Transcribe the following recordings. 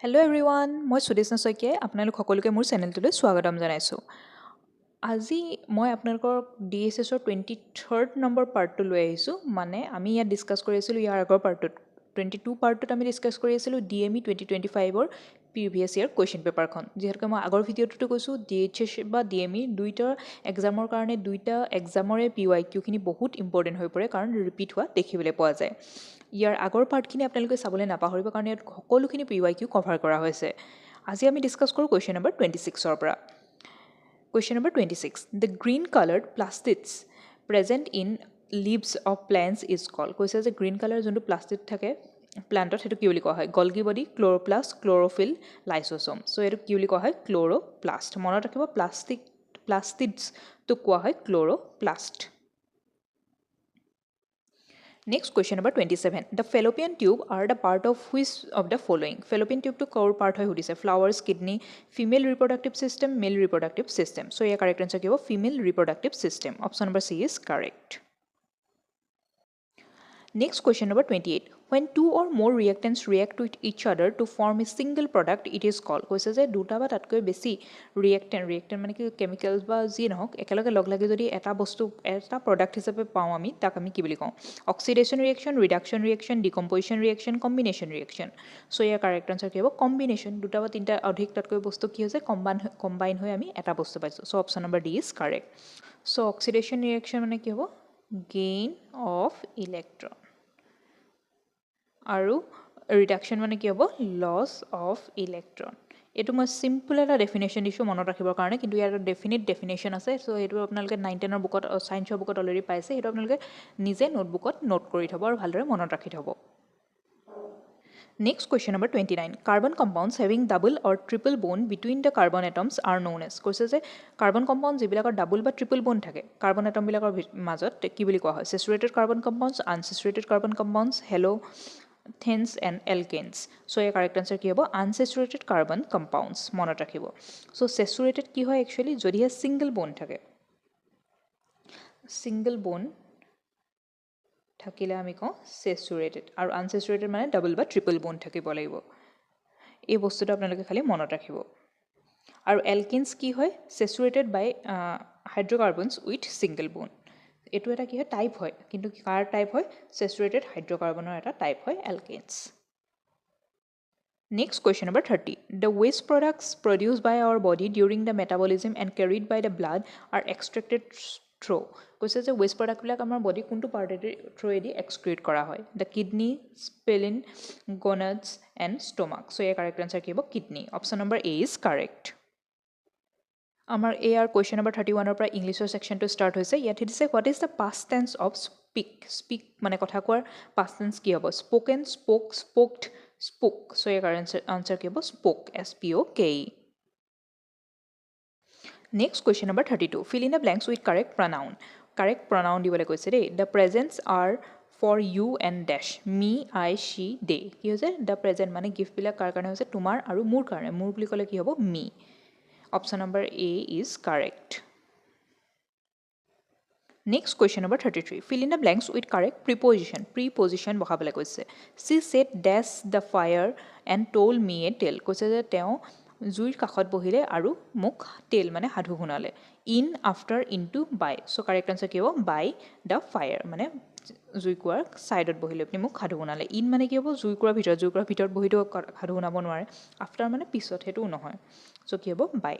Hello' everyone, মই সুদেশনা শইকীয়াই আপোনালোক সকলোকে মোৰ চেনেলটোলৈ স্বাগতম জনাইছোঁ। আজি মই আপোনালোকৰ DSSৰ 23rd নম্বৰ পাৰ্টটো লৈ আহিছোঁ। মানে আমি ইয়াত ডিছকাছ কৰি আছিলোঁ ইয়াৰ আগৰ পাৰ্টটোত 22 পাৰ্টটোত আমি ডিছকাছ কৰি আছিলোঁ DME 2025ৰ প্ৰিভিয়াছ ইয়াৰ কুৱেশ্যন পেপাৰখন। যিহেতুকে মই আগৰ ভিডিঅ'টোতো কৈছোঁ DHS বা DME দুইটা এক্সামৰ কাৰণে দুইটা এক্সামৰে PYQখিনি বহুত ইম্পৰ্টেণ্ট হৈ পৰে, কাৰণ ৰিপিট হোৱা দেখিবলৈ পোৱা যায়। ইয়াৰ আগৰ পাৰ্টখিনি আপোনালোকে চাবলৈ নাপাহৰিব, কাৰণ ইয়াত সকলোখিনি PYQ কভাৰ কৰা হৈছে। আজি আমি ডিছকাছ কৰোঁ কুৱেশ্যন নম্বৰ 26ৰ পৰা। Question number 26. The green colored plastids present in leaves of plants is called. কৈছে যে গ্ৰীণ কালাৰ যোনটো প্লাষ্টিড থাকে প্লাণ্টত সেইটো কি বুলি কোৱা হয়? Golgi body, chloroplast, chlorophyll, lysosome. So' এইটো কি বুলি কোৱা হয়? ক্ল'ৰ'প্লাষ্ট। মনত ৰাখিব প্লাষ্টিডছটোক কোৱা হয় chloroplast. Next question number 27. The fallopian tube are the part of which of the following? Fallopian tube to core part hoy hudise flowers, kidney, female reproductive system, male reproductive system. So yeah, correct answer kibo female reproductive system. Option number C is correct. Next question number 28. When two or more reactants react with each other to form a single product, it is called. কৈছে যে দুটা বা তাতকৈ বেছি ৰিয়েক্টেণ্ট মানে কি chemicals বা যি নহওক একেলগে লগ লাগি যদি এটা বস্তু এটা প্ৰডাক্ট হিচাপে পাওঁ আমি, তাক আমি কি বুলি কওঁ? Oxidation reaction, reduction reaction, decomposition reaction, combination reaction. So' ইয়াৰ কাৰেক্ট আনচাৰ কি হ'ব? কম্বিনেশ্যন। দুটা বা তিনিটা অধিক তাতকৈ বস্তু কি হৈছে কম্বাইন হৈ আমি এটা বস্তু পাইছোঁ। So' option number D is correct. So' oxidation reaction মানে কি হ'ব? Gain of electron. আৰু ৰিডাকশ্যন মানে কি হ'ব? Loss of electron. এইটো মই চিম্পল এটা ডেফিনেশ্যন দিছোঁ মনত ৰাখিবৰ কাৰণে, কিন্তু ইয়াৰ ডেফিনিট ডেফিনেশ্যন আছে। চ' সেইটো আপোনালোকে 9-10ৰ বুকত ছায়েন্সৰ বুকত অলৰেডি পাইছে। সেইটো আপোনালোকে নিজে নোটবুকত নোট কৰি থ'ব আৰু ভালদৰে মনত ৰাখি থ'ব। Next question number 29. Carbon compounds having double or triple bond between the carbon atoms are known as. কৈছে যে কাৰ্বন কম্পাউণ্ড যিবিলাকৰ ডাবল বা ট্ৰিপল বন্ড থাকে কাৰ্বন এটমবিলাকৰ মাজত কি বুলি কোৱা হয়? Saturated carbon compounds, unsaturated carbon compounds, halothanes and alkanes. So' ইয়াৰ কাৰেক্ট আনচাৰ কি হ'ব? Unsaturated carbon compounds. মনত ৰাখিব। চ' চেচুৰেটেড কি হয় একচুৱেলি? যদিহে ছিংগল বন্ড থাকে, ছিংগল বন্ড থাকিলে আমি কওঁ চেচুৰেটেড, আৰু আনচেচুৰেটেড মানে ডাবল বা ট্ৰিপল বন্ড থাকিব লাগিব। এই বস্তুটো আপোনালোকে খালি মনত ৰাখিব। আৰু এলকিনছ কি হয়? Saturated by hydrocarbons with single bond. এইটো এটা কি হয়? টাইপ হয়, কিন্তু কাৰ টাইপ হয়? চেচুৰেটেড হাইড্ৰ'কাৰ্বনৰ এটা টাইপ হয় এলকিনছ। Next question number 30. The waste products produced by our body during the metabolism and carried by the blood are extracted through. কৈছে যে waste productবিলাক আমাৰ বডি কোনটো পাৰ্টেদি থ্ৰুৱেদি এক্সক্ৰিট কৰা হয়? The kidney, spleen, gonads and stomach. So ইয়াৰ correct answer কি হ'ব? Kidney. Option number A is correct. আমাৰ এয়াৰ কুৱেশ্যন নম্বৰ 31ৰ পৰা ইংলিছৰ ছেকশ্যনটো ষ্টাৰ্ট হৈছে। ইয়াত দিছে what is the past tense of speak? Speak মানে কথা কোৱাৰ পাষ্ট টেন্স কি হ'ব? Spoken, spoke, spoked, spoke. So' ইয়াৰ আনচাৰ কি হ'ব? Spoke, SPOKE। Next question number 32. Fill in the blanks with correct pronoun. Correct pronoun দিবলৈ কৈছে দেই। The presents are for you and dash, me, I, she, they. কি হৈছে? দ্য প্ৰেজেণ্ট মানে গিফ্টবিলাক কাৰ কাৰণে হৈছে? তোমাৰ আৰু মোৰ কাৰণে। মোৰ বুলি ক'লে কি হ'ব? Me. Option number A is correct. Next question number 33. Fill in the blanks with correct preposition. Preposition বহাবলৈ কৈছে। She said dash the fire and told me a tale. কৈছে যে তেওঁ জুইৰ কাষত বহিলে আৰু মোক টেল মানে সাধু শুনালে। In, after, into, by. So' correct answer কি হ'ব? বাই দ্য ফায়াৰ মানে জুইকুৰাৰ ছাইডত বহি লৈ পিনি মোক সাধু শুনালে। ইন মানে কি হ'ব? জুইকুৰাৰ ভিতৰত বহিতো সাধু শুনাব নোৱাৰে। আফটাৰ মানে পিছত, সেইটোও নহয়। চ' কি হ'ব? By.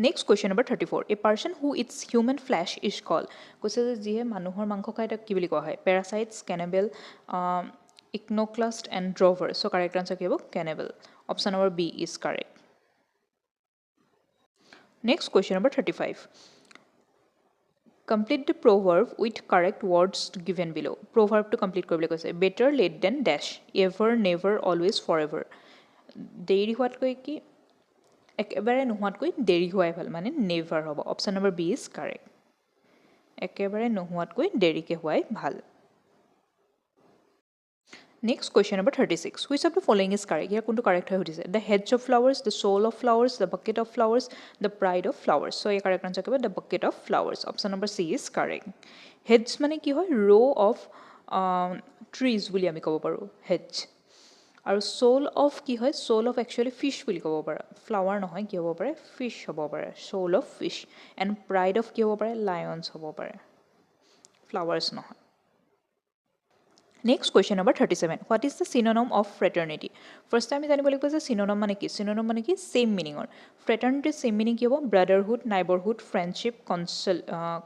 Next question number 34. A person who eats human flesh is called. কৈছে যে যিয়ে মানুহৰ মাংস খায় তাক কি বুলি কোৱা হয়? Parasites, cannibal, iconoclast and drover. So' correct answer কি হ'ব? Cannibal. Option number B is correct. Next question number 35. Complete the proverb with correct words given below. Proverbটো কমপ্লিট কৰিবলৈ কৈছে। Better late than dash, ever, never, always, forever. দেৰি হোৱাতকৈ কি? একেবাৰে নোহোৱাতকৈ দেৰি হোৱাই ভাল, মানে নেভাৰ হ'ব। Option number B is correct. একেবাৰে নোহোৱাতকৈ দেৰিকৈ হোৱাই ভাল। Next question number 36. Which of the following is correct? ইয়াৰ কোনটো কাৰেক্ট হৈ সুধিছে? The heads of flowers, the soul of flowers, the bucket of flowers, the pride of flowers. So ইয়াৰ কাৰেক্ট আনচাৰ কি হ'ব? The bucket of flowers. Option number C is correct. Heads মানে কি হয়? ৰ' অফ ট্ৰিজ বুলি আমি ক'ব পাৰোঁ হেডছ। আৰু soul of কি হয় soul of actually fish বুলি ক'ব পাৰা flower নহয় কি হ'ব পাৰে fish হ'ব পাৰে soul of fish and pride of কি হ'ব পাৰে lions হ'ব পাৰে flowers নহয় Next question number 37. What is the synonym of fraternity? First time জানিব লাগিব যে synonym মানে কি? Synonym মানে কি? Same meaning or. Fraternity same meaning কি হ'ব? Brotherhood, neighborhood, friendship,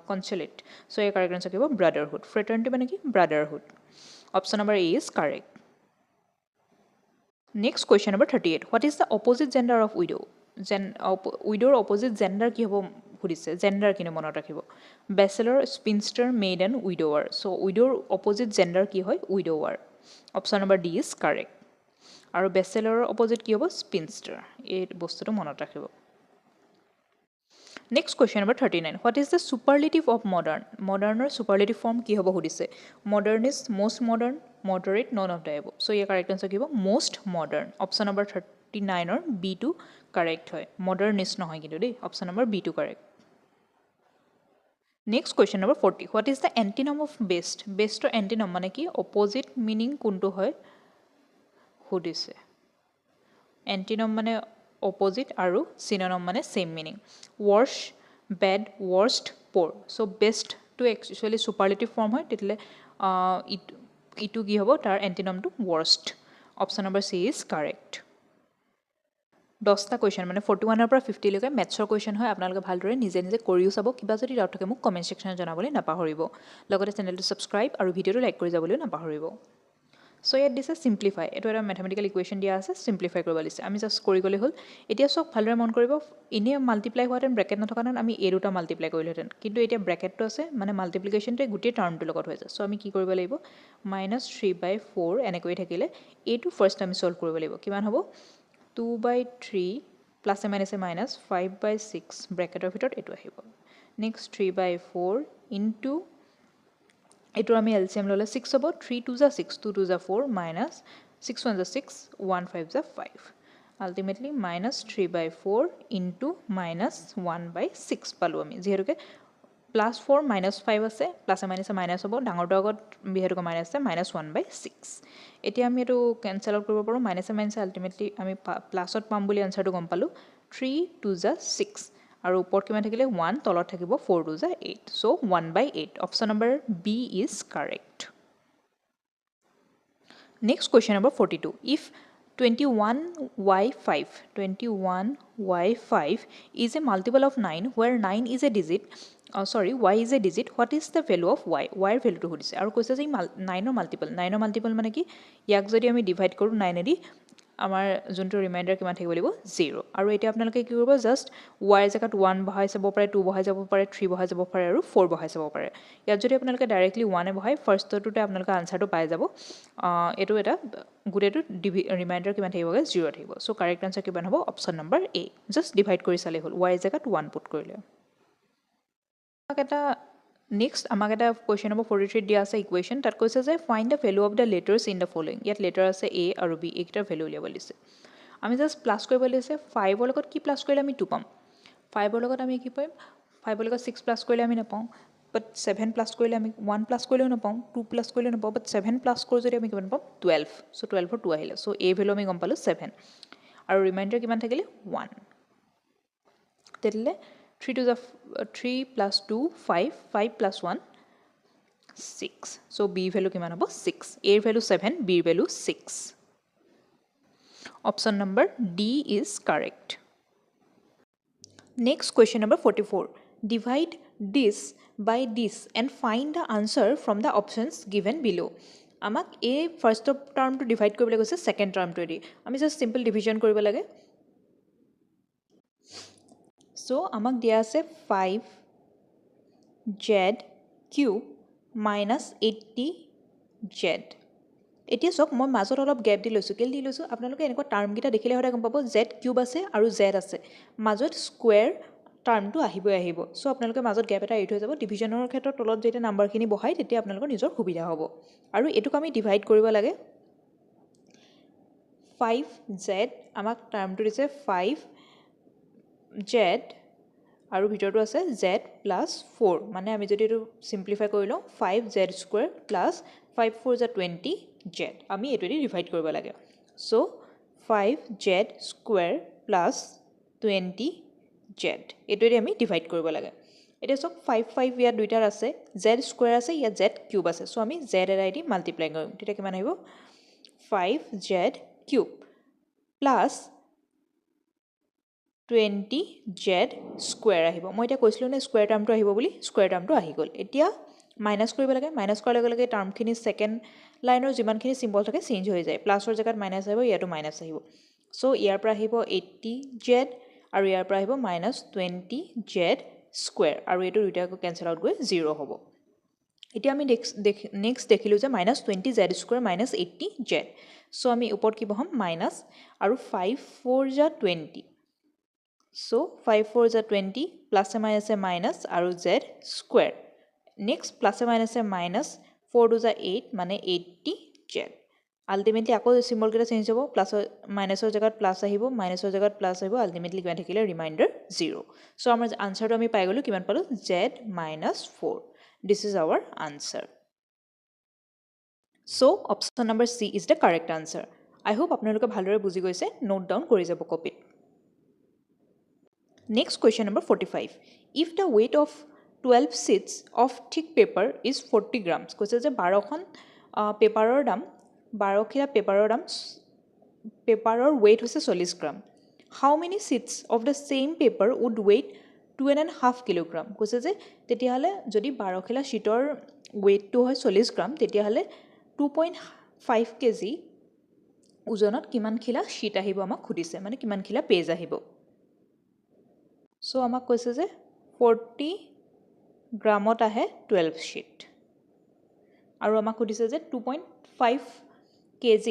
consulate. So এই correct answer কি হ'ব? Brotherhood. Fraternity মানে কি? Brotherhood. Option number A is correct. Next question number 38. What is the opposite gender of widow? Widow opposite gender কি হ'ব সুধিছে জেণ্ডাৰ কিনে মনত ৰাখিব bachelor spinster maiden widower so' উইডোৰ অপজিট জেণ্ডাৰ কি হয় widower option number D is correct আৰু বেচেলৰৰ অপজিট কি হ'ব স্পিনষ্টাৰ এই বস্তুটো মনত ৰাখিব next question number 39 what is the superlative of modern মডাৰ্ণৰ ছুপাৰলেটিভ ফৰ্ম কি হ'ব সুধিছে modern is most modern moderate none of the above so' ইয়াৰ কাৰেক্ট আনচাৰ কি হ'ব মষ্ট মডাৰ্ণ অপশ্যন নম্বৰ 39ৰ বি টু কাৰেক্ট হয় মডাৰ্ণিষ্ট নহয় কিন্তু দেই অপশ্যন নম্বৰ বি টু correct Next question number 40. What is the antonym of best? Best or antonym মানে কি opposite meaning কোনটো হয় সুধিছে antonym মানে opposite আৰু synonym মানে same meaning worse bad worst poor so best to actually superlative form হয় তেতিয়ালে ইটো কি হ'ব তাৰ antonym টো worst option number C is correct 10টা কুৱেশ্যন মানে 41 পৰা 50 লৈকে মেথছৰ কুৱেশ্যন হয় আপোনালোকে ভালদৰে নিজে নিজে কৰিও চাব কিবা যদি ডাউট থাকে মোক কমেণ্ট ছেকশ্যনত জনাবলৈ নাপাহৰিব লগতে চেনেলটো ছাবস্ক্ৰাইব আৰু ভিডিঅ'টো লাইক কৰি যাবলৈও নাপাহৰিব চ' ইয়াত দিছে চিম্প্লিফাই এইটো এটা মেথমেটিকেল ইকুৱেশ্যন দিয়া আছে চিম্প্লিফাই কৰিব দিছে আমি জাষ্ট কৰি গ'লে হ'ল এতিয়া চব ভালদৰে মন কৰিব এনেই মাল্টিপ্লাই হোৱাহেঁতেন ব্ৰেকেট নথকাহেঁতেন আমি এই দুটা মাল্টিপ্লাই কৰিলোহেঁতেন কিন্তু এতিয়া ব্ৰেকেটটো আছে মানে মাল্টিপ্লিকেশ্যনটোৱে গোটেই টাৰ্মটোৰ লগত হৈ যায় চ' আমি কি কৰিব লাগিব -3/4 এনেকৈ থাকিলে এইটো ফাৰ্ষ্ট আমি ছল্ভ কৰিব লাগিব কিমান হ'ব 2/3 প্লাছে মাইনাছে মাইনাছ 5/6 ব্ৰেকেটৰ ভিতৰত এইটো আহিব নেক্সট 3/4 ইনটু এইটোৰ আমি এলচিএম ল'লে 6 হ'ব 3 2 যা 6 2 2 যা 4 মাইনাছ 6 1 যা 6 1 5 যা 5 আল্টিমেটলি -3/4 ইনটু -1/6 পালোঁ আমি যিহেতুকে +4 -5 আছে প্লাছে মাইনাছে মাইনাছ হ'ব ডাঙৰটো আগত যিহেতুকে মাইনাছ আছে -1/6 এতিয়া আমি এইটো কেঞ্চেল আউট কৰিব পাৰোঁ মাইনাছে মাইনাছে আল্টিমেটলি আমি প্লাছত পাম বুলি এনচাৰটো গম পালোঁ 3 2 যা 6 আৰু ওপৰত কিমান থাকিলে 1 তলত থাকিব 4 2 যা 8 so' 1/8 option number B is correct next question number 42 if 21y5 is a multiple of 9 where 9 is a digit y is a digit what is the value of y y ৰ ভেলুটো সুধিছে আৰু কৈছে যে 9ৰ মাল্টিপল মানে কি ইয়াক যদি আমি ডিভাইড কৰোঁ 9 এদি আমাৰ যোনটো ৰিমাইণ্ডাৰ কিমান থাকিব লাগিব 0 আৰু এতিয়া আপোনালোকে কি কৰিব জাষ্ট y জেগাত 1 বহাই যাব পাৰে 2 বহাই যাব পাৰে 3 বহাই যাব পাৰে আৰু 4 বহাই যাব পাৰে ইয়াত যদি আপোনালোকে ডাইৰেক্টলি 1 বহাই ফাৰ্ষ্টটোতে আপোনালোকে আনচাৰটো পাই যাব এইটো এটা গোটেইটো ৰিমাইণ্ডাৰ কিমান থাকিবগৈ 0 থাকিব চ' কাৰেক্ট আনচাৰ কিমান হ'ব অপশ্যন নম্বৰ এ জাষ্ট ডিভাইড কৰি চালেই হ'ল y জেগাত 1 পুট কৰিলে নেক্সট আমাক এটা কুৱেশ্যন নম্বৰ 43 দিয়া আছে ইকুৱেশ্যন তাত কৈছে যে find the value of the letters in the following ইয়াত লেটাৰ আছে এ আৰু বি এইকেইটাৰ ভেলু উলিয়াব দিছে আমি জাষ্ট প্লাছ কৰিব দিছে 5ৰ লগত কি প্লাছ কৰিলে আমি 2 পাম 5ৰ লগত আমি কি পাম 5ৰ লগত 6 প্লাছ কৰিলে আমি নাপাওঁ বাট 7 প্লাছ কৰিলে আমি 1 প্লাছ কৰিলেও নাপাওঁ 2 প্লাছ কৰিলেও নাপাওঁ বাট 7 প্লাছ কৰি যদি আমি কিমান পাম 12 চ' 12ৰ 2 আহিলে চ' এই ভেলু আমি গম পালোঁ 7 আৰু ৰিমাইণ্ডাৰ কিমান থাকিলে 1 তেতিয়াহ'লে 3 plus 2 5 5 plus 1 6 so b value কিমান হ'ব 6 a value 7 b value 6 option number D is correct next question number 44 divide this by this and find the answer from the options given below আমাক এই first টাৰ্মটো divide কৰিবলৈ কৈছে second টাৰ্মটোৱেদি আমি just simple division কৰিব লাগে চ' আমাক দিয়া আছে 5z কিউব মাইনাছ 80z এতিয়া চাওক মই মাজত অলপ গেপ দি লৈছোঁ কেলৈ দি লৈছোঁ আপোনালোকে এনেকুৱা টাৰ্মকেইটা দেখিলে সদায় গম পাব জেড কিউব আছে আৰু জেড আছে মাজত স্কুৱেৰ টাৰ্মটো আহিব চ' আপোনালোকে মাজত গেপ এটা এৰি থৈ যাব ডিভিজনৰ ক্ষেত্ৰত তলত যেতিয়া নাম্বাৰখিনি বহাই তেতিয়া আপোনালোকৰ নিজৰ সুবিধা হ'ব আৰু এইটোক আমি ডিভাইড কৰিব লাগে 5z আমাক টাৰ্মটো দিছে 5z আৰু ভিতৰটো আছে z প্লাছ 4 মানে আমি যদি এইটো চিম্প্লিফাই কৰি লওঁ 5z স্কুৱেৰ প্লাছ 5 4 20z আমি এইটোৱেদি ডিভাইড কৰিব লাগে So 5z square plus 20z এইটোৰে আমি ডিভাইড কৰিব লাগে এটা সব 5 5 ইয়াত দুইটাৰ আছে z স্কয়াৰ আছে ইয়াত z কিউব আছে সো আমি z এৰাই দি মাল্টিপ্লাই কৰিম তেতিয়া কিমান আহিব 5z cube plus 20z square আহিব মই এটা কৈছিলো না স্কয়াৰ টাৰ্মটো আহিব বুলি স্কয়াৰ টাৰ্মটো আহি গল এতিয়া মাইনাস কৰিব লাগে মাইনাস কৰাৰ লগে লগে টাৰ্মখিনি সেকেন্ড লাইনৰ যিমানখিনি সিম্বল থাকে চেঞ্জ হৈ যায় প্লাসৰ জায়গাত মাইনাস আহিব ইয়াতো মাইনাস আহিব সো ইয়াৰ পৰা আহিব 80z আৰু ইয়াৰ পৰা আহিব -20z স্কয়াৰ আৰু এটো দুটাকো ক্যান্সেল আউট গৈ 0 হ'ব এতিয়া আমি নেক্সট দেখিলো যে -20z স্কয়াৰ -80z সো আমি ওপৰত কি বহাম মাইনাস আৰু 5 4 যা 20 সো 5 4 যা 20 প্লাস এ মাইনাস আৰু z স্কয়াৰ নেক্সট প্লাস এ মাইনাস 4 2 যা 8 মানে 80z আলটিমেটলি আকৌ সিম্বল কেটা চেঞ্জ হ'ব প্লাস মাইনাসৰ জায়গাত প্লাস আহিব মাইনাসৰ জায়গাত প্লাস আহিব আলটিমেটলি কিমান থাকিলে ৰিমাইন্ডাৰ 0 সো আমাৰ আনসাৰটো আমি পাই গলো কিমান পালো z - 4 this is our answer so option number c is the correct answer I hope আপোনালোকে ভালদৰে বুজি গৈছে নোট ডাউন কৰি যাব কপিত next question number 45 if the weight of 12 sheets of thick paper is 40 grams কৈছে যে 12খন পেপাৰৰ দাম 12 খিলা পেপাৰৰ weight হৈছে 40 গ্ৰাম how many sheets of the same paper would weight 2.5 kilogram কৈছে যে তেতিয়া হলে যদি 12 খিলা শীটৰ weight টো হয় 40 গ্ৰাম তেতিয়া হলে 2.5 kg ওজনত কিমান খিলা শীট আহিব আমাক খুদিছে মানে কিমান খিলা পেজ আহিব সো আমাক কৈছে যে 40 গ্ৰামত আহে 12 শীট আৰু আমাক খুদিছে যে 2.5 kg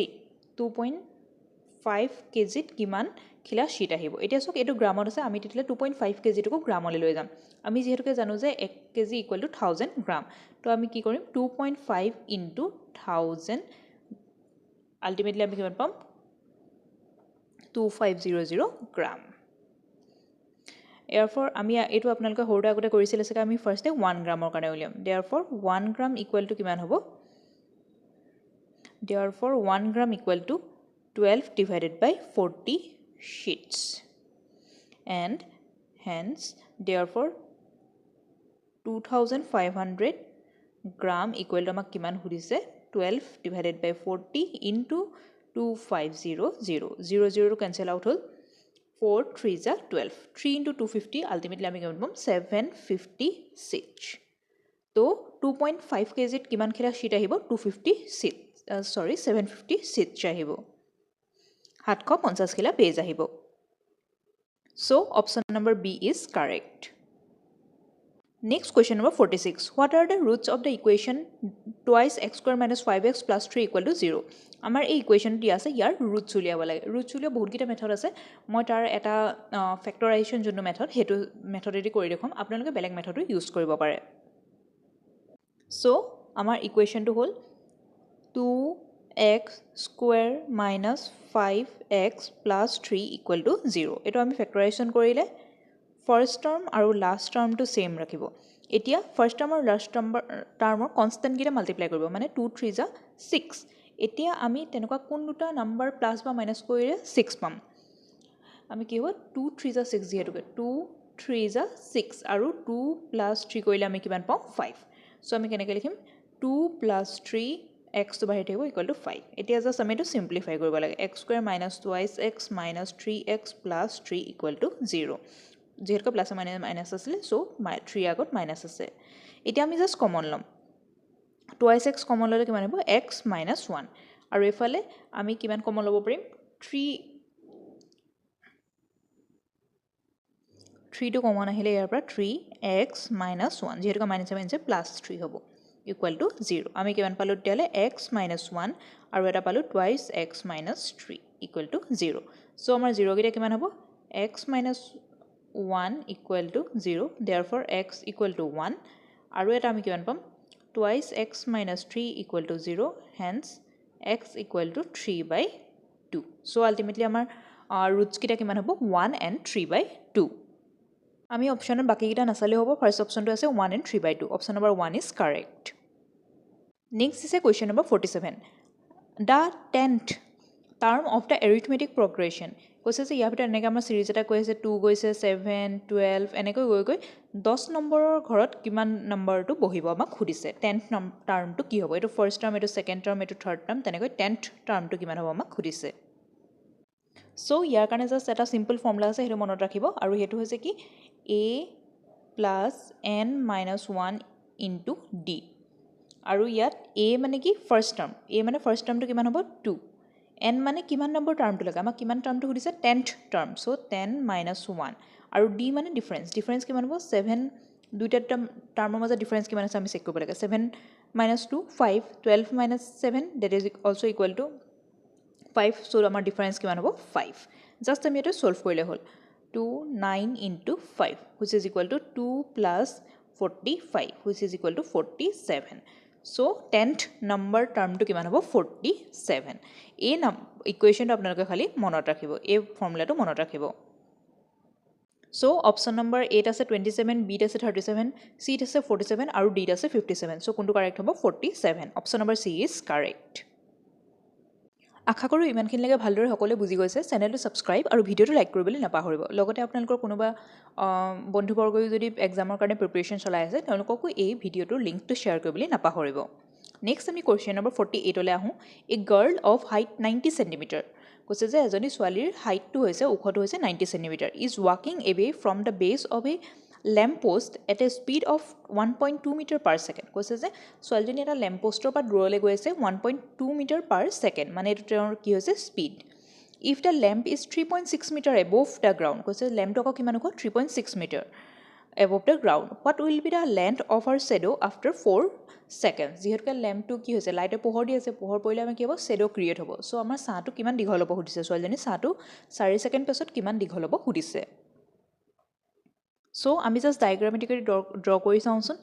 2.5 kg কিমান খিলা শীট আহিব এতিয়া সক এটো গ্ৰামত আছে আমি তিতলে 2.5 kg টুকু গ্ৰামলৈ লৈ যাম আমি যেহেতুকে জানো যে 1 kg = 1000 গ্ৰাম তো আমি কি কৰিম 2.5 * 1000 আলটিমেটলি আমি কিমান পাম 2500 গ্ৰাম therefore আমি এটো আপোনালোকে হৰটা আগতে কৰিছিল আছে আমি ফাৰ্স্টে 1 গ্ৰামৰ কাৰণে উলিয়াম therefore 1 গ্ৰাম = কিমান হ'ব therefore 1 gram equal to 12 divided by 40 sheets and hence therefore 2500 gram equal to amak kiman hudise 12 divided by 40 into 2500 0 to cancel out hol 4 3 is 12 3 into 250 ultimately ami kiman pam 756 to 2.5 kg kiman khila sheet ahibo 250 sheet sorry 750 sheet chahibo 750 khila page ahibo so option number B is correct next question number 46 what are the roots of the equation twice x square minus 5x plus 3 equal to 0 amar ei equation ti ase yar roots uliaba lage roots ulia bahut gita method ase moi tar eta factorization jonno method hetu method edi kori dekham apnaloke beleg method use koribo pare so amar equation to hol 2x square minus 5x plus 3 equal to 0 eto ami factorization korile first term aru last term to same rakhibo etia first term aru last term constant gita multiply koribo mane 2 3 is 6 etia ami tenuka kun duta number plus ba minus korile 6 pam ami ki hob 2 3 is 6 jehetuke 2 3 is 6 aru 2 plus 3 korile ami kiman pam 5 so ami keneke likhim 2 plus 3 x to bahir thebo equal to 5 etia just ami to simplify koribo lage x square minus twice x minus 3x plus 3 equal to 0 যেহেতু plus minus আছিল so 3 আগত minus আছে এটা আমি just common লম twice x common ললে কিমান হ'ব x - 1 আৰু এফালে আমি কিমান কমন লব পাৰিম 3 to কমন আহিলে ইয়াৰ পৰা 3x - 1 যেহেতু মাইনাস মাইনাস প্লাস 3 হ'ব ইকুয়াল টু 0 আমি কিমান পালো তেলে x - 1 আৰু এটা পালো twice x - 3 equal to 0 so আমাৰ 0 গিটা কিমান হ'ব x - 1 equal to 0 therefore x equal to 1 aru eta ami kiman pam twice x minus 3 equal to 0 hence x equal to 3 by 2 so ultimately amar roots kita kiman hobo 1 and 3 by 2 ami option baki kita nasale hobo first option to ase 1 and 3 by 2 option number 1 is correct next is a question number 47 the 10th term of the arithmetic progression কৈছে যে ইয়াৰ ভিতৰত এনেকৈ আমাৰ series এটা কৈ আছে 2 গৈছে 7 12 এনেকৈ গৈ গৈ 10 নম্বৰৰ ঘৰত কিমান নম্বৰটো বহিব আমাক সুধিছে 10th টাৰ্মটো কি হ'ব এইটো ফাৰ্ষ্ট টাৰ্ম এইটো ছেকেণ্ড টাৰ্ম এইটো থাৰ্ড টাৰ্ম তেনেকৈ 10th টাৰ্মটো কিমান হ'ব আমাক সুধিছে চ' ইয়াৰ কাৰণে জাষ্ট এটা চিম্পল ফৰ্মুলা আছে সেইটো মনত ৰাখিব আৰু সেইটো হৈছে কি a plus n minus 1 into D আৰু ইয়াত a মানে কি ফাৰ্ষ্ট টাৰ্ম a মানে ফাৰ্ষ্ট টাৰ্মটো কিমান হ'ব 2 n মানে কিমান নম্বৰ টাৰ্মটো লাগে আমাক কিমান টাৰ্মটো সুধিছে 10th টাৰ্ম চ' 10 মাইনাছ 1 আৰু d মানে ডিফাৰেঞ্চ কিমান হ'ব 7 দুইটা টাৰ্মৰ মাজত ডিফাৰেঞ্চ কিমান আছে আমি চেক কৰিব লাগে 7 minus 2 5 12 minus 7 that is also' equal to 5 so' আমাৰ ডিফাৰেঞ্চ কিমান হ'ব 5 জাষ্ট আমি এইটো ছল্ভ কৰিলে হ'ল 2 9 into 5 which is equal to 2 plus 45 which is equal to 47 so' 10th number টাৰ্মটো কিমান হ'ব 47 এই ইকুৱেশ্যনটো আপোনালোকে খালি মনত ৰাখিব এই ফৰ্মুলাটো মনত ৰাখিব চ' অপশ্যন নম্বৰ এত আছে 27 বিত আছে 37 চিত আছে 47 আৰু ডিত আছে 57 চ' কোনটো কাৰেক্ট হ'ব 47 option number C is correct আশা কৰোঁ ইমানখিনিলৈকে ভালদৰে সকলোৱে বুজি গৈছে চেনেলটো ছাবস্ক্ৰাইব আৰু ভিডিঅ'টো লাইক কৰিবলৈ নাপাহৰিব লগতে আপোনালোকৰ কোনোবা বন্ধুবৰ্গই যদি এক্সামৰ কাৰণে প্ৰিপেৰেশ্যন চলাই আছে তেওঁলোককো এই ভিডিঅ'টোৰ লিংকটো শ্বেয়াৰ কৰিবলৈ নাপাহৰিব নেক্সট আমি কুৱেশ্যন নম্বৰ 48লৈ আহোঁ a girl of height 90 centimetre কৈছে যে এজনী ছোৱালীৰ হাইটটো হৈছে ওখটো হৈছে 90 চেণ্টিমিটাৰ ইজ ৱাকিং away from the base of a lamp post at a speed of 1.2 metre per second কৈছে যে ছোৱালীজনী এটা লেম্প পোষ্টৰ পৰা দূৰলৈ গৈ আছে 1.2 মিটাৰ পাৰ ছেকেণ্ড মানে এইটো তেওঁৰ কি হৈছে speed if the lamp is 3.6 metre above the ground কৈছে লেম্পটো আকৌ কিমান ওখ 3.6 metre above the ground what will be the length of her shadow after 4 second যিহেতুকে লেম্পটো কি হৈছে লাইটে পোহৰ দি আছে পোহৰ পৰিলে আমাৰ কি হ'ব শ্বেডো ক্ৰিয়েট হ'ব চ' আমাৰ ছাঁটো কিমান দীঘল হ'ব সুধিছে ছোৱালীজনী ছাঁটো 4 ছেকেণ্ড পাছত কিমান দীঘল হ'ব সুধিছে চ' আমি জাষ্ট ডায়েগ্ৰামেটিকেলি ড্ৰ কৰি চাওঁচোন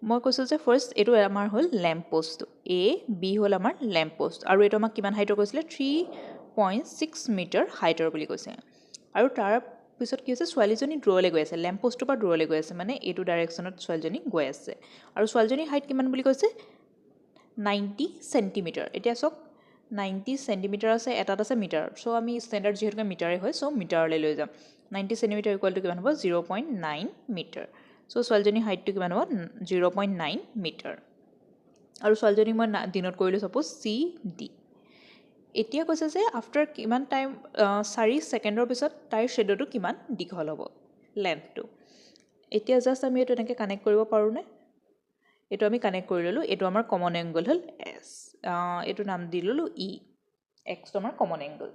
মই কৈছোঁ যে ফাৰ্ষ্ট এইটো আমাৰ হ'ল লেম্প পোষ্ট এ বি হ'ল আমাৰ লেম্প পোষ্ট আৰু এইটো আমাক কিমান হাইটৰ কৈছিলে 3.6 মিটাৰ হাইটৰ বুলি কৈছে আৰু তাৰ পিছত কি হৈছে ছোৱালীজনী দূৰলৈ গৈ আছে লেম্প পোষ্টটোৰ পৰা দূৰলৈ গৈ আছে মানে এইটো ডাইৰেকশ্যনত ছোৱালীজনী গৈ আছে আৰু ছোৱালীজনীৰ হাইট কিমান বুলি কৈছে 90 চেণ্টিমিটাৰ এতিয়া চাওক 90 চেণ্টিমিটাৰ আছে এটাত আছে মিটাৰ চ' আমি ষ্টেণ্ডাৰ্ড যিহেতুকে মিটাৰে হয় চ' মিটাৰলৈ লৈ যাম 90 চেণ্টিমিটাৰ ইকুৱেলটো কিমান হ'ব 0.9 মিটাৰ চ' ছোৱালীজনীৰ হাইটটো কিমান হ'ব 0.9 মিটাৰ আৰু ছোৱালীজনীক মই দিনত কৰিলোঁ ছাপ'জ চি ডি এতিয়া কৈছে যে আফটাৰ কিমান টাইম 4 ছেকেণ্ডৰ পিছত তাইৰ শ্বেডোটো কিমান দীঘল হ'ব লেন্থটো এতিয়া জাষ্ট আমি এইটো এনেকৈ কানেক্ট কৰিব পাৰোঁনে এইটো আমি কানেক্ট কৰি ল'লোঁ এইটো আমাৰ কমন এংগল হ'ল এছ এইটো নাম দি ল'লোঁ ই এক্সটো আমাৰ কমন এংগল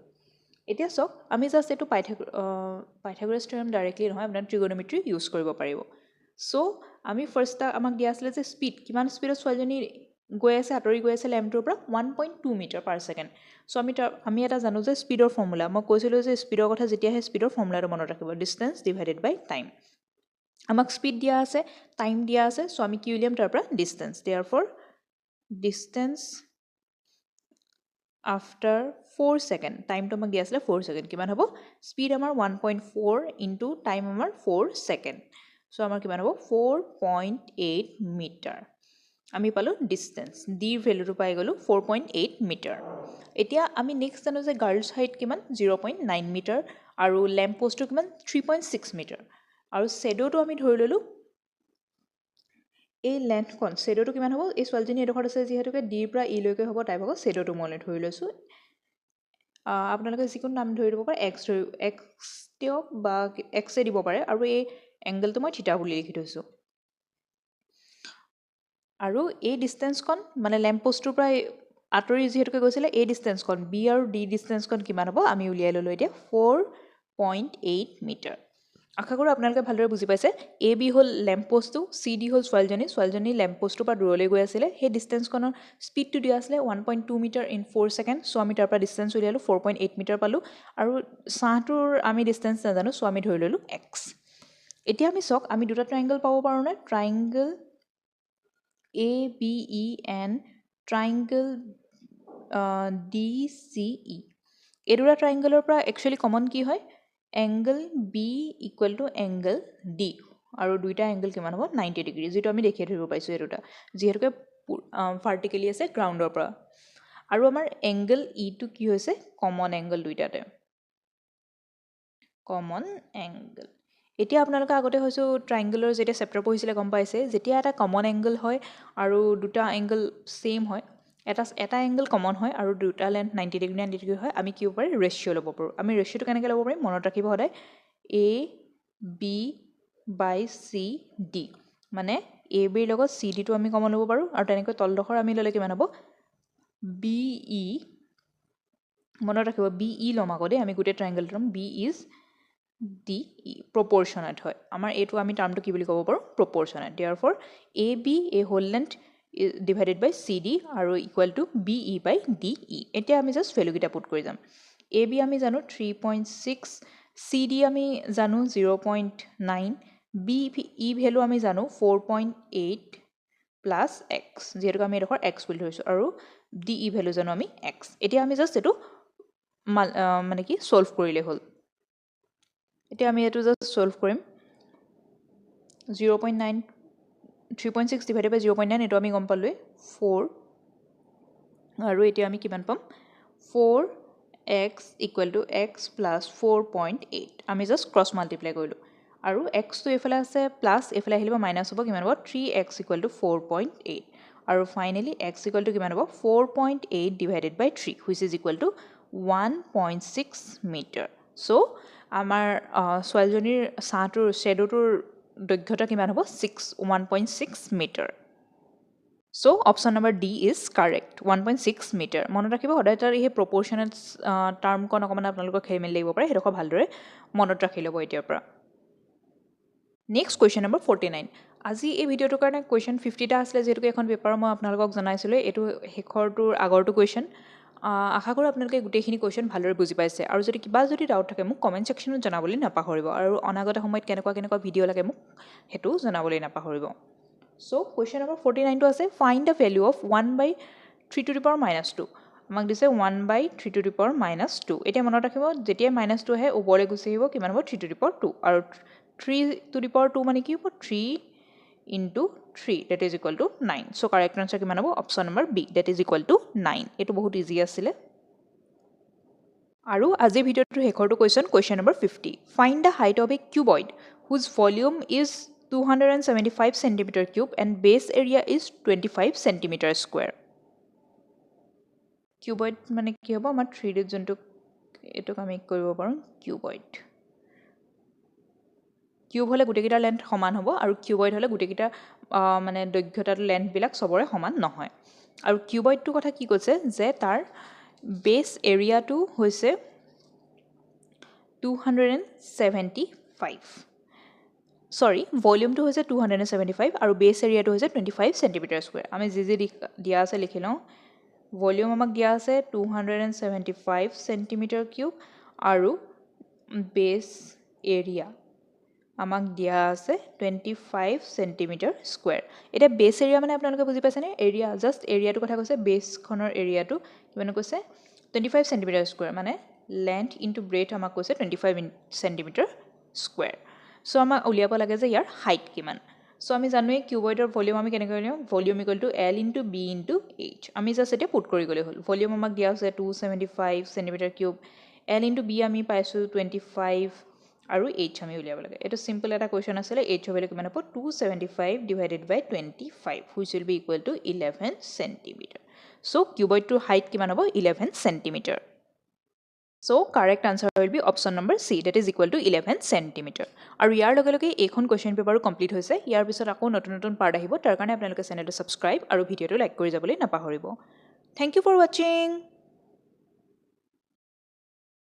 এতিয়া চাওক আমি জাষ্ট এইটো পাইথাগোৰাছ থিয়ৰেম ডাইৰেক্টলি নহয় আপোনাৰ ট্ৰিগোনোমেট্ৰি ইউজ কৰিব পাৰিব চ' আমি ফাৰ্ষ্ট আমাক দিয়া আছিলে যে স্পীড কিমান স্পীডত ছোৱালীজনী গৈ আছে আঁতৰি গৈ আছে লেম্পটোৰ পৰা 1.2 মিটাৰ পাৰ ছেকেণ্ড চ' আমি এটা জানো যে স্পীডৰ ফৰ্মুলা মই কৈছিলোঁ যে স্পীডৰ কথা যেতিয়া আহে স্পীডৰ ফৰ্মুলাটো মনত ৰাখিব ডিষ্টেঞ্চ ডিভাইডেড বাই টাইম আমাক স্পীড দিয়া আছে টাইম দিয়া আছে চ' আমি কি উলিয়াম তাৰ পৰা distance there for distance after 4 second টাইমটো আমাক দিয়া আছিলে 4 ছেকেণ্ড কিমান হ'ব স্পীড আমাৰ 1.4 ইনটু টাইম আমাৰ 4 ছেকেণ্ড চ' আমাৰ কিমান হ'ব 4.8 মিটাৰ আমি পালোঁ ডিষ্টেঞ্চ ডিৰ ভেলুটো পাই গ'লোঁ 4.8 মিটাৰ এতিয়া আমি নেক্সট জানো যে গাৰ্লছ হাইট কিমান 0.9 মিটাৰ আৰু লেম্প পোষ্টটো কিমান 3.6 মিটাৰ আৰু শ্বেডোটো আমি ধৰি ল'লোঁ এই লেন্থখন শ্বেডোটো কিমান হ'ব এই ছোৱালীজনী এডোখৰত আছে যিহেতুকে ডিৰ পৰা ইলৈকে হ'ব তাই ভাগৰ শ্বেডোটো মই ধৰি লৈছোঁ আপোনালোকে যিকোনো নাম ধৰি দিব পাৰে এক্স দিয়ক বা এক্সে দিব পাৰে আৰু এই এংগলটো মই থিতা বুলি লিখি থৈছোঁ আৰু এই ডিষ্টেঞ্চখন মানে লেম্প পোষ্টটোৰ পৰা আঁতৰি যিহেতুকে গৈছিলে এই ডিষ্টেঞ্চখন বি আৰু ডি ডিষ্টেঞ্চখন কিমান হ'ব আমি উলিয়াই ল'লোঁ এতিয়া 4.8 মিটাৰ আশা কৰোঁ আপোনালোকে ভালদৰে বুজি পাইছে এ বি হ'ল লেম্প পোষ্টটো চি ডি হ'ল ছোৱালীজনী লেম্প পোষ্টটোৰ পৰা দূৰলৈ গৈ আছিলে সেই ডিষ্টেঞ্চখনৰ স্পীডটো দিয়া আছিলে 1.2 মিটাৰ ইন 4 ছেকেণ্ড চ' আমি তাৰ পৰা ডিষ্টেঞ্চ উলিয়ালোঁ 4.8 মিটাৰ পালোঁ আৰু ছাঁটোৰ আমি ডিষ্টেঞ্চ নাজানো চ' আমি ধৰি ল'লোঁ এক্স এতিয়া আমি চাওক আমি দুটা ট্ৰাইংগল পাব পাৰোঁনে triangle A B E and triangle D C E এই দুটা ট্ৰাইংগলৰ পৰা একচুৱেলি কমন কি হয় angle B equal to angle D আৰু দুইটা এংগল কিমান হ'ব 90 ডিগ্ৰী যিটো আমি দেখিয়ে ধৰিব পাইছোঁ এই দুটা যিহেতুকে ভাৰ্টিকেলি আছে গ্ৰাউণ্ডৰ পৰা আৰু আমাৰ এংগল ইটো কি হৈছে কমন এংগল দুইটাতে কমন এংগল এতিয়া আপোনালোকে আগতে হয়তো ট্ৰাইংগলৰ যেতিয়া চেপ্টাৰ পঢ়িছিলে গম পাইছে যেতিয়া এটা কমন এংগল হয় আৰু দুটা এংগল সেম হয় এটা এংগল কমন হয় আৰু দুটা লেন্থ 90 ডিগ্ৰী 90 ডিগ্ৰী হয় আমি কি হ'ব পাৰি ৰেচিঅ' ল'ব পাৰোঁ আমি ৰেচিঅ'টো কেনেকৈ ল'ব পাৰিম মনত ৰাখিব সদায় A B by C D মানে এ বিৰ লগত চি ডিটো আমি কমন ল'ব পাৰোঁ আৰু তেনেকৈ তলডোখৰ আমি ল'লে কিমান হ'ব বি ই মনত ৰাখিব বি ই ল'ম আকৌ দেই আমি গোটেই ট্ৰাইংগলটো ল'ম B is D E proportionate হয় আমাৰ এইটো আমি টাৰ্মটো কি বুলি ক'ব পাৰোঁ proportionate therefore A B a whole length divided by C D আৰু equal to B E by D E এতিয়া আমি জাষ্ট ভেলুকেইটা পুট কৰি যাম এ বি আমি জানো 3.6 চি ডি আমি জানো 0.9 বি ই ভেলু আমি জানো 4.8 প্লাছ এক্স যিহেতুকে আমি এডোখৰ এক্স বুলি ধৰিছোঁ আৰু ডি ই ভেলু জানো আমি এক্স এতিয়া আমি জাষ্ট এইটো মানে কি ছল্ভ কৰিলে হ'ল এতিয়া আমি এইটো জাষ্ট ছল্ভ কৰিম 0.9 3.6 ডিভাইডেড বাই 0.9 এইটো আমি গম পালোঁৱেই 4 আৰু এতিয়া আমি কিমান পাম 4x equal to x plus 4.8 আমি জাষ্ট ক্ৰছ মাল্টিপ্লাই কৰিলোঁ আৰু এক্সটো এইফালে আছে প্লাছ এইফালে আহিলে মাইনাছ হ'ব কিমান হ'ব 3x ইকুৱেল টু 4.8 আৰু ফাইনেলি x ইকুৱেল টু কিমান হ'ব 4.8 divided by 3 which is equal to 1.6 metre চ' আমাৰ ছোৱালীজনীৰ ছাঁটোৰ শ্বেডোটোৰ দৈৰ্ঘ্যতা কিমান হ'ব 1.6 মিটাৰ চ' option number D is correct 1.6 metre মনত ৰাখিব সদায় তাৰ এই প্ৰপৰ্চনেল টাৰ্মকণ অকণমান আপোনালোকৰ খেলি মেলি লাগিব পাৰে সেইডোখৰ ভালদৰে মনত ৰাখি ল'ব এতিয়াৰ পৰা নেক্সট কুৱেশ্যন নম্বৰ 49 আজি এই ভিডিঅ'টোৰ কাৰণে কুৱেশ্যন 50টা আছিলে যিহেতুকে এখন পেপাৰ মই আপোনালোকক জনাইছিলোঁ এইটো শেষৰটোৰ আগৰটো কুৱেশ্যন আশা কৰোঁ আপোনালোকে গোটেইখিনি কুৱেশ্যন ভালদৰে বুজি পাইছে আৰু যদি কিবা যদি ডাউট থাকে মোক কমেণ্ট ছেকশ্যনত জনাবলৈ নাপাহৰিব আৰু অনাগত সময়ত কেনেকুৱা ভিডিঅ' লাগে মোক সেইটো জনাবলৈ নাপাহৰিব চ' কুৱেশ্যন নম্বৰ 49টো আছে ফাইণ্ড দ্য ভেলু অফ 1/3⁻²। আমাক দিছে 1/3⁻²। এতিয়া মনত ৰাখিব যেতিয়া -2 আহে ওপৰলৈ গুচি আহিব কিমান হ'ব 3⁻2 আৰু 3⁻2 মানে কি হ'ব 3 × 3 that is equal to 9 so' correct answer কিমান হ'ব option number B that is equal to 9 এইটো বহুত ইজি আছিলে আৰু আজিৰ ভিডিঅ'টোৰ শেষৰটো question number 50 find the height of a cuboid whose volume is 275 centimeter cube and base area is 25 centimeter square. Cuboid মানে কি হ'ব আমাৰ 3D যোনটো এটোক আমি কৰিব পাৰোঁ কিউবইড কিউব হলে গোটেইকেইটা লেন্থ সমান হ'ব আৰু কিউবইড হলে গোটেইকেইটা মানে দৈৰ্ঘ্যতাটো লেন্থবিলাক সবৰে সমান নহয় আৰু কিউবইডটো কথা কি কৈছে যে তাৰ বেছ এৰিয়াটো হৈছে 275 সৰি ভলিউমটো হৈছে 275 আৰু বেছ এৰিয়াটো হৈছে 25 সেন্টিমিটাৰ স্কয়াৰ আমি যি দিয়া আছে লিখি লওঁ ভলিউম আমাক দিয়া আছে 275 সেন্টিমিটাৰ কিউব আৰু বেছ এৰিয়া আমাক দিয়া আছে 25 সেন্টিমিটাৰ স্কয়াৰ এটা বেছ এৰিয়া মানে আপোনালোকে বুজি পাইছেনে এৰিয়া জাস্ট এৰিয়াটো কথা কৈছে বেছখনৰ এৰিয়াটো কিমান কৈছে 25 সেন্টিমিটাৰ স্কয়াৰ মানে লেন্থ ইনটু ব্ৰেথ আমাক কৈছে 25 সেন্টিমিটাৰ স্কয়াৰ সো আমাক উলিয়াব লাগে যে ইয়াৰ হাইট কিমান সো আমি জানোৱে কিউবইডৰ ভলিউম আমি কেনেকৈ লিখো volume equal to L * B * H আমি জাস্ট এটা পুট কৰি গলে হল ভলিউম আমাক দিয়া আছে 275 সেন্টিমিটাৰ কিউব L * B আমি পাইছো 25 আৰু H আমি উলিয়াব লাগে এটা সিম্পল এটা কোৱেশ্চন আছিল H হ'ব কিমান হ'ব 275 / 25 which will be equal to 11 centimeter so cuboidটোৰ height কিমান হ'ব 11 centimeter so correct answer will be option number C that is equal to 11 centimeter আৰু ইয়াৰ লগে লগে এইখন কোৱেশ্চন পেপাৰো কমপ্লিট হৈছে ইয়াৰ পিছত আকৌ নতুন পাৰ্ট আহিব তাৰ কাৰণে আপোনালোকে চেনেলটো সাবস্ক্ৰাইব আৰু ভিডিঅটো লাইক কৰি যাবলৈ নাপাহৰিব thank you for watching